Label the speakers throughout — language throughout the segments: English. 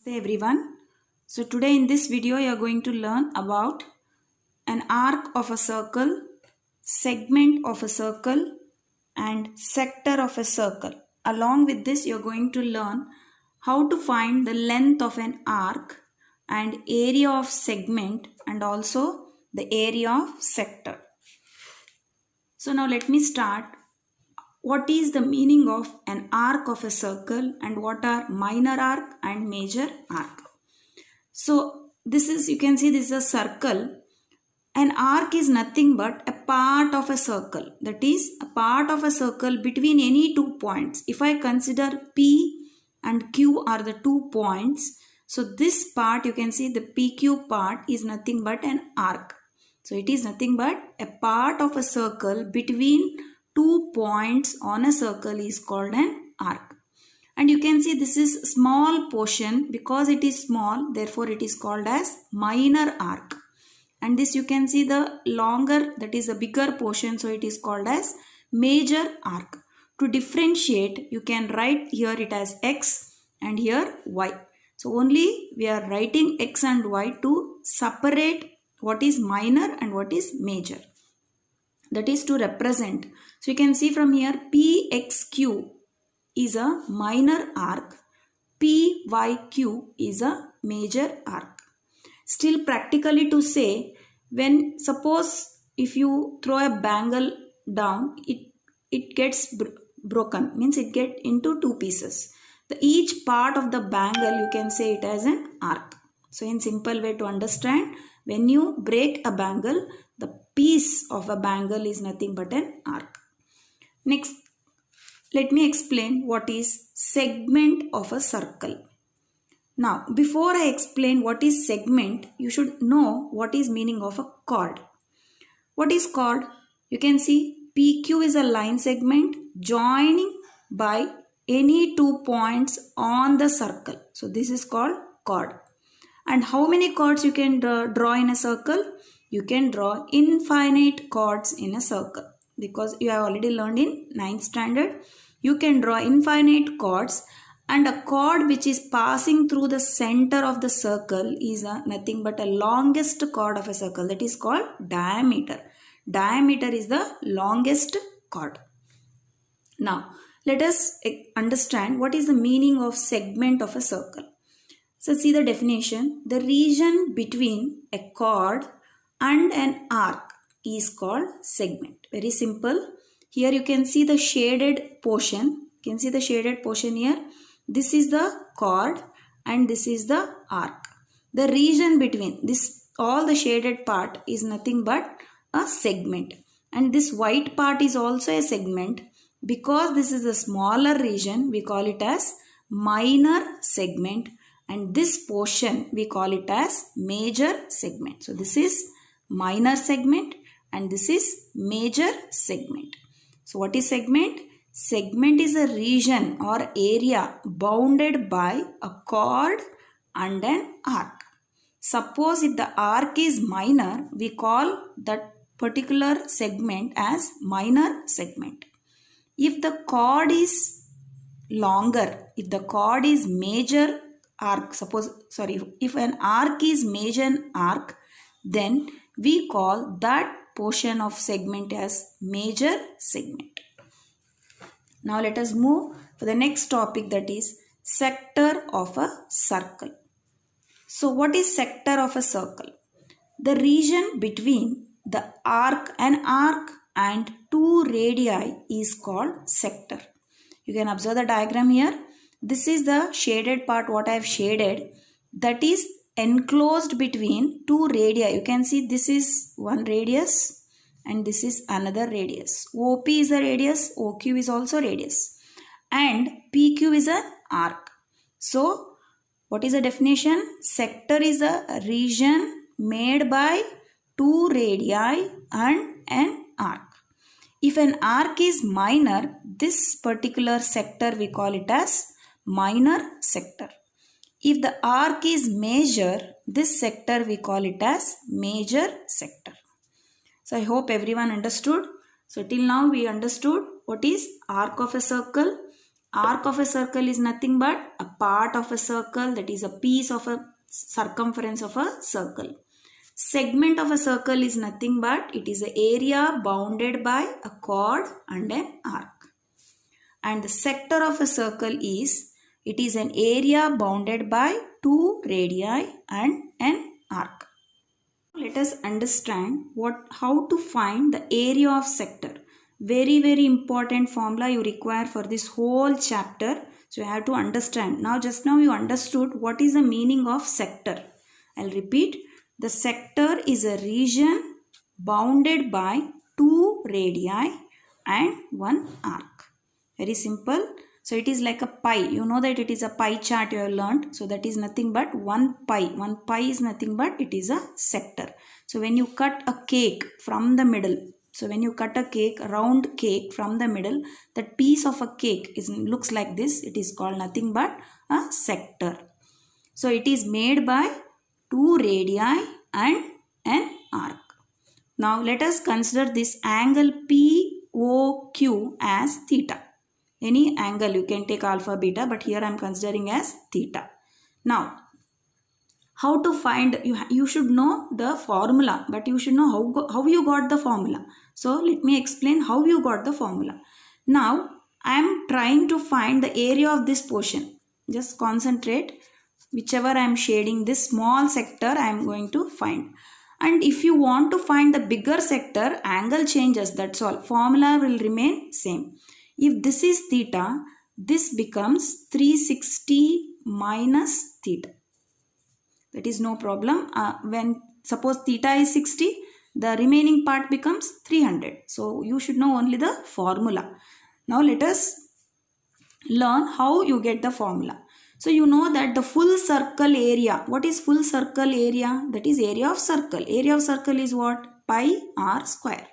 Speaker 1: Hey everyone. So today in this video you are going to learn about an arc of a circle, segment of a circle and sector of a circle. Along with this you are going to learn how to find the length of an arc and area of segment and also the area of sector. So now let me start. What is the meaning of an arc of a circle and what are minor arc and major arc? So this is, you can see this is a circle. An arc is nothing but a part of a circle. That is a part of a circle between any 2 points. If I consider P and Q are the 2 points, so this part you can see the PQ part is nothing but an arc. So it is nothing but a part of a circle between 2 points on a circle is called an arc. And you can see this is small portion, because it is small, therefore it is called as minor arc. And this you can see the longer, that is a bigger portion, so it is called as major arc. To differentiate, you can write here it as X and here Y. So only we are writing X and Y to separate what is minor and what is major. That is to represent. So you can see from here PXQ is a minor arc, PYQ is a major arc. Still practically to say, when suppose if you throw a bangle down, it gets broken, means it gets into 2 pieces. Each part of the bangle you can say it as an arc. So in simple way to understand, when you break a bangle, the piece of a bangle is nothing but an arc. Next, let me explain what is segment of a circle. Now, before I explain what is segment, you should know what is meaning of a chord. What is chord? You can see PQ is a line segment joining by any 2 points on the circle. So this is called chord. And how many chords you can draw in a circle? You can draw infinite chords in a circle, because you have already learned in 9th standard. You can draw infinite chords, and a chord which is passing through the center of the circle is nothing but a longest chord of a circle, that is called diameter. Diameter is the longest chord. Now let us understand what is the meaning of segment of a circle. So see the definition. The region between a chord and an arc is called segment. Very simple. Here you can see the shaded portion. You can see the shaded portion here. This is the chord and this is the arc. The region between this, all the shaded part is nothing but a segment. And this white part is also a segment. Because this is a smaller region, we call it as minor segment. And this portion we call it as major segment. So this is minor segment and this is major segment. So what is segment? Segment is a region or area bounded by a chord and an arc. Suppose if the arc is minor, we call that particular segment as minor segment. If the chord is longer, if the chord is major arc, if an arc is major arc, then we call that portion of segment as major segment. Now let us move for the next topic, that is sector of a circle. So what is sector of a circle? The region between the arc and 2 radii is called sector. You can observe the diagram here. This is the shaded part, what I have shaded, that is enclosed between 2 radii. You can see this is one radius and this is another radius. OP is a radius, OQ is also radius, and PQ is an arc. So what is the definition? Sector is a region made by 2 radii and an arc. If an arc is minor, this particular sector we call it as minor sector. If the arc is major, this sector we call it as major sector. So I hope everyone understood. So till now we understood what is arc of a circle, Arc of a circle is nothing but a part of a circle, that is a piece of a circumference of a circle. Segment of a circle is nothing but it is an area bounded by a chord and an arc. And the sector of a circle is, it is an area bounded by two radii and an arc. Let us understand how to find the area of sector. Very important formula you require for this whole chapter. So you have to understand. Now just now you understood what is the meaning of sector. I'll repeat. The sector is a region bounded by two radii and one arc. Very simple. So it is like a pie. You know that it is a pie chart you have learned. So that is nothing but one pie. One pie is nothing but it is a sector. So when you cut a cake from the middle, so when you cut a cake, a round cake from the middle, that piece of a cake looks like this. It is called nothing but a sector. So it is made by two radii and an arc. Now let us consider this angle POQ as theta. Any angle, you can take alpha, beta, but here I am considering as theta. Now, how to find, you should know the formula, but you should know how you got the formula. So, let me explain how you got the formula. Now, I am trying to find the area of this portion. Just concentrate. Whichever I am shading, this small sector I am going to find. And if you want to find the bigger sector, angle changes, that's all. Formula will remain same. If this is theta, this becomes 360 minus theta. That is no problem. When suppose theta is 60, the remaining part becomes 300. So you should know only the formula. Now let us learn how you get the formula. So you know that the full circle area. What is full circle area? That is area of circle. Area of circle is what? Pi r square.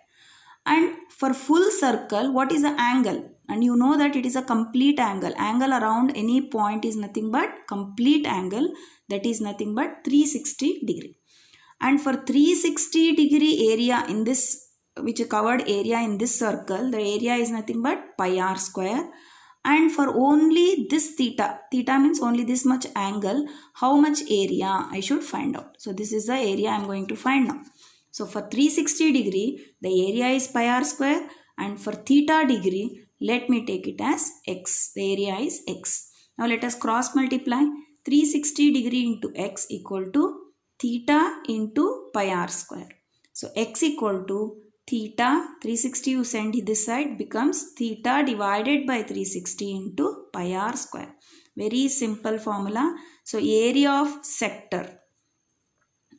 Speaker 1: And for full circle, what is the angle? And you know that it is a complete angle. Angle around any point is nothing but complete angle. That is nothing but 360 degree. And for 360 degree area in this, which is covered area in this circle, the area is nothing but pi r square. And for only this theta, theta means only this much angle, how much area I should find out. So this is the area I am going to find now. So for 360 degree, the area is pi r square, and for theta degree, let me take it as x. The area is x. Now let us cross multiply. 360 degree into x equal to theta into pi r square. So x equal to theta, 360 you send this side, becomes theta divided by 360 into pi r square. Very simple formula. So area of sector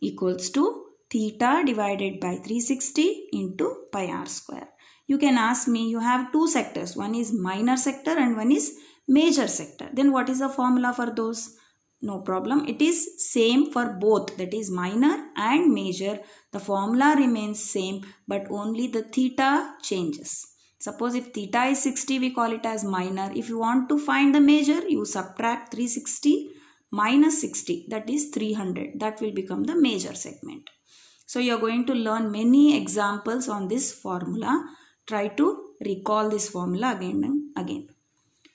Speaker 1: equals to theta divided by 360 into pi r square. You can ask me, you have two sectors. One is minor sector and one is major sector. Then what is the formula for those? No problem. It is same for both, that is minor and major. The formula remains same, but only the theta changes. Suppose if theta is 60, we call it as minor. If you want to find the major, you subtract 360 minus 60, that is 300. That will become the major segment. So you are going to learn many examples on this formula. Try to recall this formula again and again.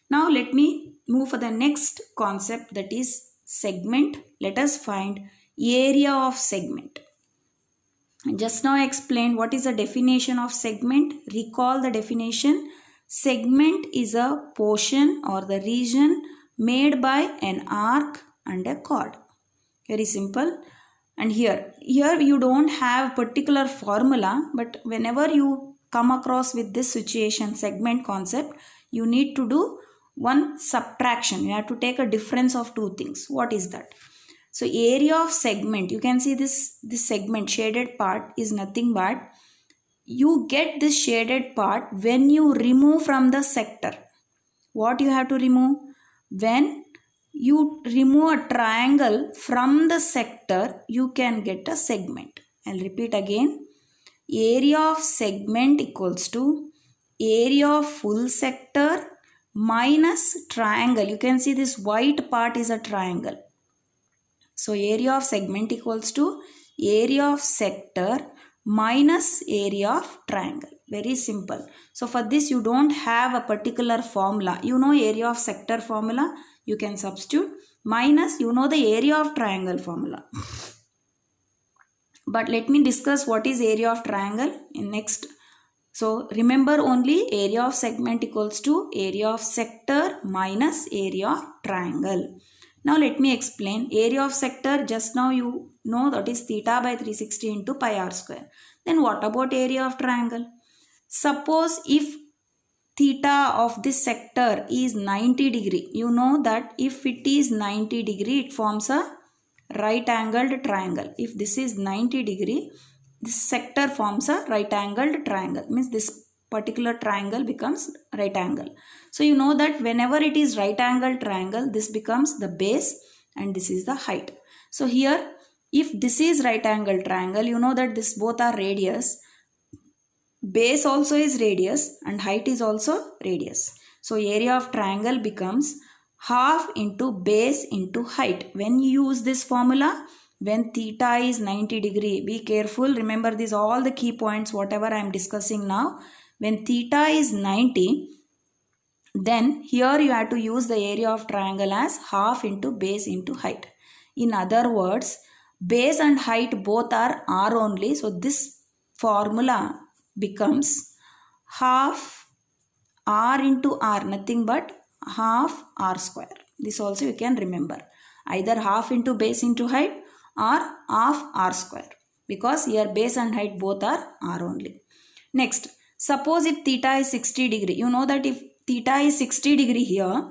Speaker 1: Now let me move for the next concept, that is segment. Let us find area of segment. Just now I explained what is the definition of segment. Recall the definition. Segment is a portion or the region made by an arc and a chord. Very simple. And here you don't have particular formula, but whenever you come across with this situation, segment concept, you need to do one subtraction. You have to take a difference of two things. What is that? So area of segment, you can see this segment shaded part is nothing but, you get this shaded part when you remove from the sector. What you have to remove? When you remove a triangle from the sector, you can get a segment. I'll repeat again. Area of segment equals to area of full sector minus triangle. You can see this white part is a triangle. So area of segment equals to area of sector minus area of triangle. Very simple. So for this you don't have a particular formula. You know area of sector formula, you can substitute, minus you know the area of triangle formula. But let me discuss what is area of triangle in next. So remember only area of segment equals to area of sector minus area of triangle. Now let me explain. Area of sector, just now you know that is theta by 360 into pi r square. Then what about area of triangle? Suppose if theta of this sector is 90 degree. You know that if it is 90 degree, it forms a right angled triangle. If this is 90 degree, this sector forms a right angled triangle. Means this particular triangle becomes right angle. So you know that whenever it is right angled triangle, this becomes the base and this is the height. So here, if this is right angled triangle, you know that this both are radius. Base also is radius and height is also radius. So area of triangle becomes half into base into height. When you use this formula, when theta is 90 degree, be careful, remember these all the key points whatever I am discussing now. When theta is 90, then here you have to use the area of triangle as half into base into height. In other words, base and height both are r only. So this formula becomes half r into r, nothing but half r square. This also you can remember. Either half into base into height or half r square, because here base and height both are r only. Next, suppose if theta is 60 degree. You know that if theta is 60 degree here,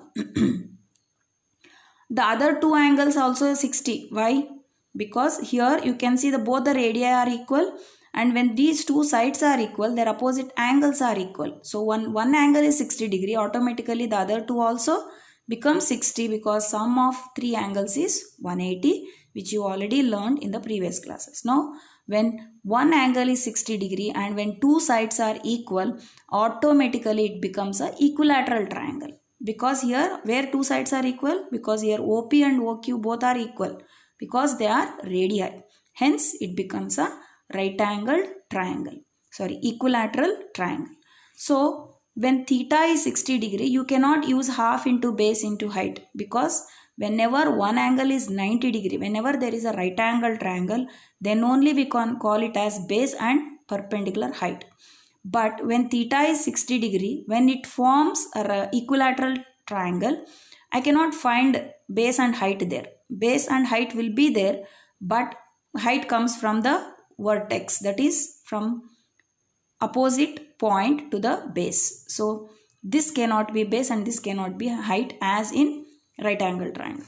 Speaker 1: the other two angles also 60. Why? Because here you can see the both the radii are equal, and when these two sides are equal, their opposite angles are equal. So one angle is 60 degree, automatically the other two also become 60, because sum of three angles is 180, which you already learned in the previous classes. Now, when one angle is 60 degree and when two sides are equal, automatically it becomes a equilateral triangle. Because here, where two sides are equal? Because here OP and OQ both are equal, because they are radii. Hence, it becomes a right angled triangle. Sorry, equilateral triangle. So, when theta is 60 degree, you cannot use half into base into height, because whenever one angle is 90 degree, whenever there is a right angle triangle, then only we can call it as base and perpendicular height. But when theta is 60 degree, when it forms an equilateral triangle, I cannot find base and height there. Base and height will be there, but height comes from the vertex, that is from opposite point to the base. So this cannot be base and this cannot be height as in right angle triangle.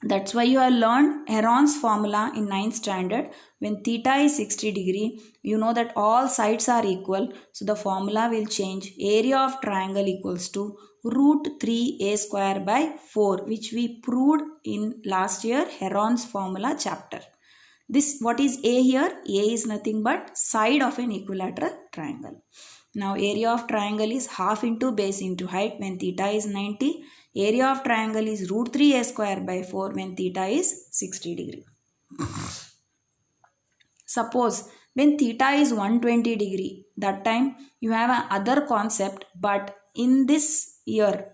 Speaker 1: That's why you have learned Heron's formula in 9th standard. When theta is 60 degree, you know that all sides are equal. So the formula will change. Area of triangle equals to root 3a square by 4, which we proved in last year Heron's formula chapter. This, what is A here? A is nothing but side of an equilateral triangle. Now area of triangle is half into base into height when theta is 90. Area of triangle is root 3a square by 4 when theta is 60 degree. Suppose when theta is 120 degree, that time you have another concept, but in this year,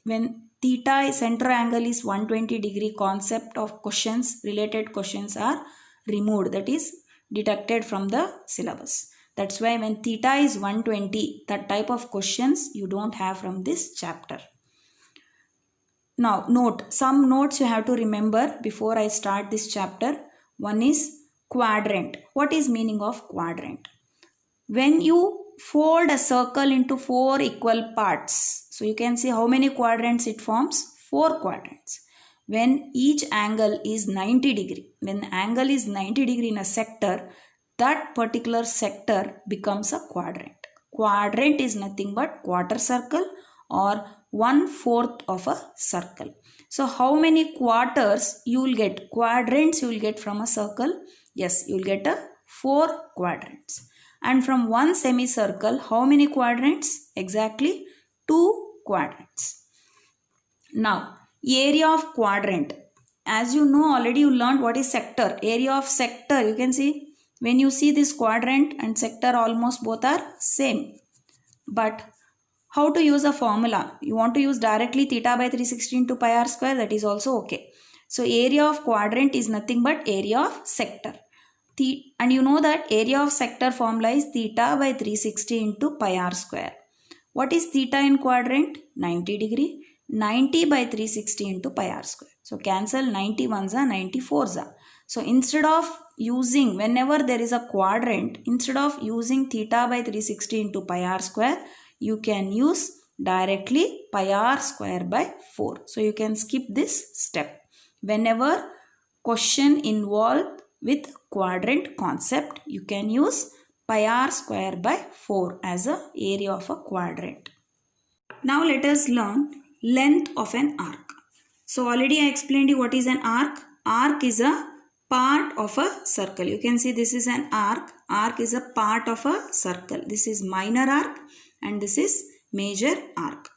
Speaker 1: when theta center angle is 120 degree, concept of questions, related questions are removed, that is deducted from the syllabus. That's why when theta is 120, that type of questions you don't have from this chapter. Now note, some notes you have to remember before I start this chapter. One is quadrant. What is meaning of quadrant? When you fold a circle into 4 equal parts, so you can see how many quadrants it forms? 4 quadrants. When each angle is 90 degree, when angle is 90 degree in a sector, that particular sector becomes a quadrant. Quadrant is nothing but quarter circle or 1/4 of a circle. So how many quarters you will get? Quadrants you will get from a circle? Yes, you will get a 4 quadrants. And from one semicircle, how many quadrants? Exactly 2 quadrants. Now, area of quadrant. As you know already, you learned what is sector. Area of sector, you can see When you see this quadrant and sector, almost both are same. But how to use a formula? You want to use directly theta by 360 into pi r square, that is also okay. So area of quadrant is nothing but area of sector. And you know that area of sector formula is theta by 360 into pi r square. What is theta in quadrant? 90 degree. 90 by 360 into pi r square. So cancel 90 ones are 94s are. So instead of using, whenever there is a quadrant, instead of using theta by 360 into pi r square, you can use directly pi r square by 4. So you can skip this step. Whenever question involved with quadrant concept, you can use pi r square by 4 as a area of a quadrant. Now let us learn length of an arc. So already I explained you what is an arc. Arc is a part of a circle. You can see this is an arc. Arc is a part of a circle. This is minor arc and this is major arc.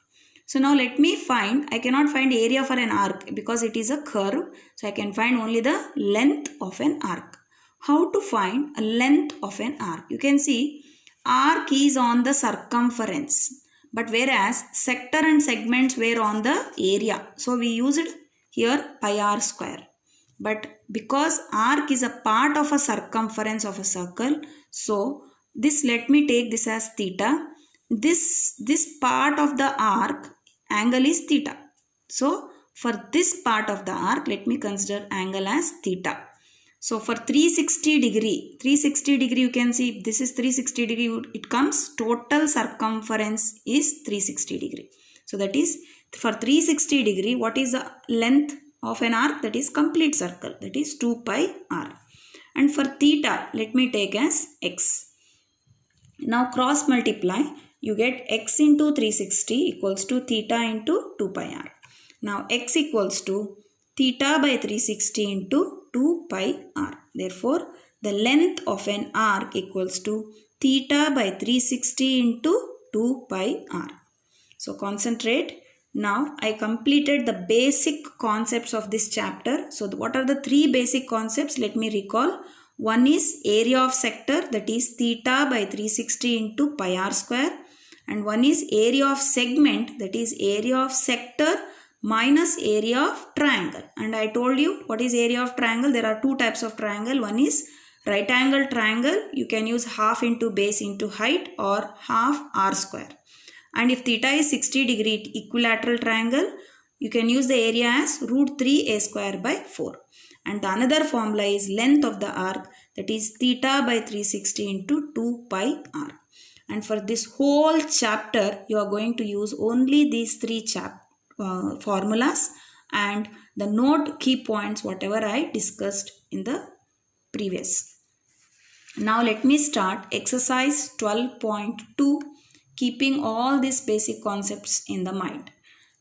Speaker 1: So now let me find, I cannot find area for an arc because it is a curve. So I can find only the length of an arc. How to find a length of an arc? You can see arc is on the circumference, but whereas sector and segments were on the area. So we used here pi r square. But because arc is a part of a circumference of a circle, so this, let me take this as theta. This part of the arc angle is theta. So for this part of the arc, let me consider angle as theta. So for 360 degree you can see this is 360 degree, it comes total circumference is 360 degree. So that is for 360 degree, what is the length of an arc? That is complete circle, that is 2 pi r. And for theta, let me take as x. Now cross multiply, you get x into 360 equals to theta into 2 pi r. Now x equals to theta by 360 into 2 pi r. Therefore, the length of an arc equals to theta by 360 into 2 pi r. So concentrate. Now I completed the basic concepts of this chapter. So what are the three basic concepts? Let me recall. One is area of sector, that is theta by 360 into pi r square. And one is area of segment, that is area of sector minus area of triangle. And I told you what is area of triangle. There are two types of triangle. One is right angle triangle. You can use half into base into height or half r square. And if theta is 60 degree equilateral triangle, you can use the area as root 3a square by 4. And the another formula is length of the arc, that is theta by 360 into 2 pi r. And for this whole chapter, you are going to use only these three formulas and the note key points whatever I discussed in the previous. Now let me start exercise 12.2, keeping all these basic concepts in the mind.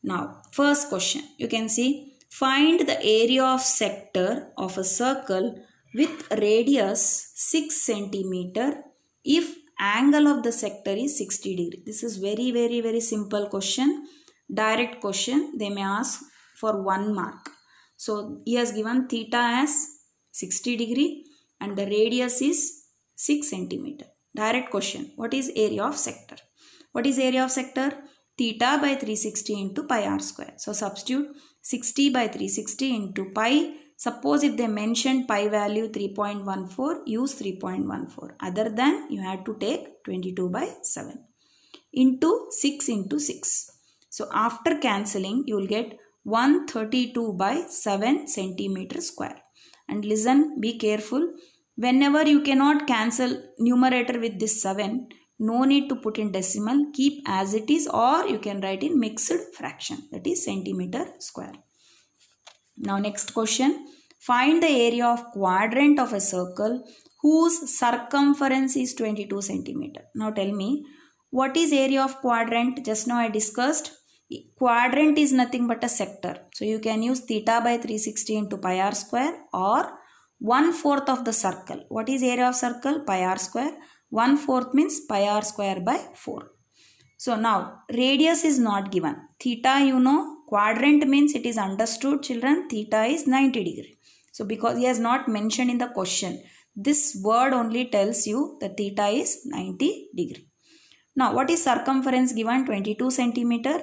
Speaker 1: Now first question, you can see find the area of sector of a circle with radius 6 centimeter if angle of the sector is 60 degree. This is very simple question. Direct question, they may ask for 1 mark. So he has given theta as 60 degree and the radius is 6 centimeter. Direct question, what is area of sector? What is area of sector? Theta by 360 into pi r square. So substitute 60 by 360 into pi. Suppose if they mentioned pi value 3.14, use 3.14. Other than you had to take 22 by 7 into 6 into 6. So after cancelling, you will get 132 by 7 centimeter square. And listen, be careful. Whenever you cannot cancel numerator with this 7, no need to put in decimal. Keep as it is, or you can write in mixed fraction, that is centimeter square. Now next question. Find the area of quadrant of a circle whose circumference is 22 centimeter. Now tell me, what is area of quadrant? Just now I discussed. Quadrant is nothing but a sector. So you can use theta by 360 into pi r square or 1/4 of the circle. What is area of circle? Pi r square. 1/4 means pi r square by 4. So now radius is not given. Theta, you know, quadrant means it is understood, children. Theta is 90 degree. So because he has not mentioned in the question, This word only tells you the theta is 90 degree. Now what is circumference given? 22 centimeter.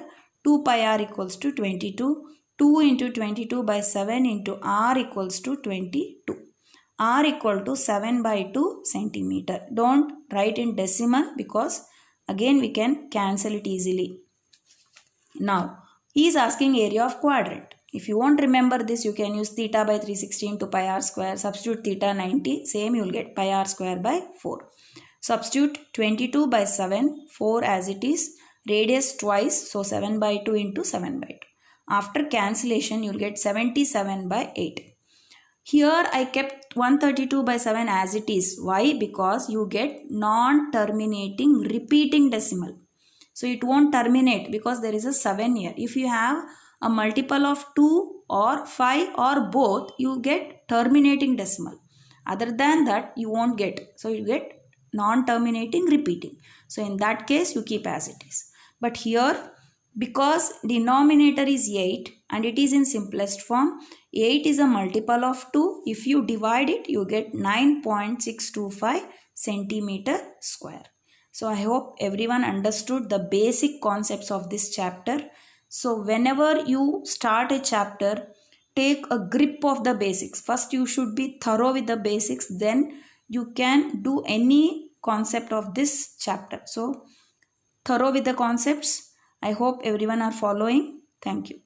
Speaker 1: 2 pi r equals to 22. 2 into 22 by 7 into r equals to 22. R equal to 7 by 2 centimeter. Don't write in decimal because again we can cancel it easily. Now he is asking area of quadrant. If you won't remember this, you can use theta by 360 into pi r square. Substitute theta 90. Same you will get pi r square by 4. Substitute 22 by 7. 4 as it is. Radius twice. So 7 by 2 into 7 by 2. After cancellation you will get 77 by 8. Here I kept 132 by 7 as it is. Why? Because you get non-terminating repeating decimal. So it won't terminate because there is a 7 here. If you have a multiple of 2 or 5 or both, you get terminating decimal. Other than that, you won't get. So you get non-terminating repeating. So in that case, you keep as it is. But here, because denominator is 8 and it is in simplest form, 8 is a multiple of 2. If you divide it, you get 9.625 centimeter square. So I hope everyone understood the basic concepts of this chapter. So whenever you start a chapter, take a grip of the basics. First you should be thorough with the basics, then you can do any concept of this chapter. So thorough with the concepts. I hope everyone are following. Thank you.